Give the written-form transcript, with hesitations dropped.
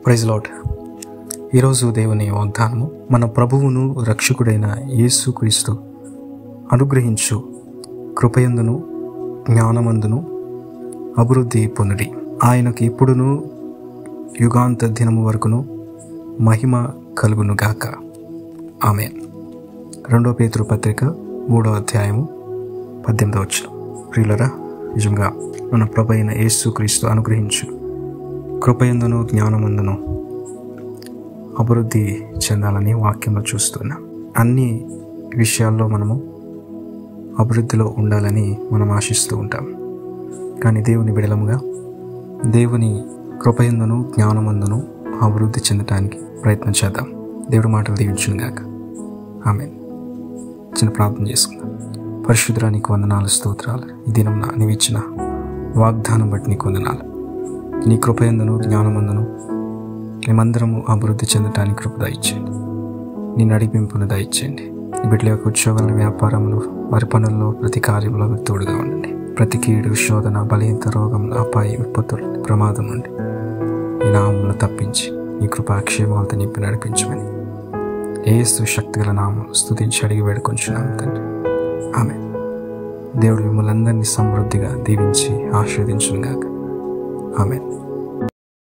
Praise lord. ఈరోజు దేవుని వాగ్దానము, మన ప్రభువును రక్షకుడైన యేసుక్రీస్తు అనుగ్రహించు కృపయందును జ్ఞానమందును అభివృద్ధి పొందుడి. ఆయనకు ఇప్పుడును యుగాంత దినము వరకును మహిమ కలుగును గాక. ఆమేన్. 2 పేతురు పత్రిక 3వ అధ్యాయము 18వ వచనం. ప్రియులరా, నిజంగా మన ప్రభు అయిన యేసుక్రీస్తు అనుగ్రహించు కృపయందును జ్ఞానమందును అభివృద్ధి చెందాలని వాక్యంలో చూస్తున్నాం. అన్ని విషయాల్లో మనము అభివృద్ధిలో ఉండాలని మనం ఆశిస్తూ ఉంటాం. కానీ దేవుని బిడలముగా దేవుని కృపయందును జ్ఞానమందును అభివృద్ధి చెందడానికి ప్రయత్నం చేద్దాం. దేవుడి మాటలు దీవించును గాక. ఆమేన్. చిన్న ప్రార్థన చేసుకుందాం. పరిశుద్ధుడా, నీకు వందనాలు, స్తోత్రాలు. ఈ దినం నీవిచ్చిన వాగ్దానం బట్టి నీకు వందనాలు. నీ కృపయందును జ్ఞానమందును మేమందరము అభివృద్ధి చెందటానికి కృప దయచేయండి. నీ నడిపింపును దయచేయండి. ఈ బిడ్డల యొక్క ఉద్యోగాలు, వ్యాపారంలో, వారి పనుల్లో, ప్రతి కార్యంలో మీరు తోడుగా ఉండండి. ప్రతి కీడు, శోధన, బలహీనత, రోగం, అపాయ, విపత్తులు, ప్రమాదం నుండి ఈ నామమును తప్పించి నీ కృపాక్షేమాలతో నింపి నడిపించమని యేసు శక్తిగల నామం స్తుతించి అడిగి వేడుకొంచున్నాం తండ్రి. ఆమేన్. దేవుడు మిమ్మల్ని అందరినీ సమృద్ధిగా దీవించి ఆశీర్వదించును గాక. ఆమేన్.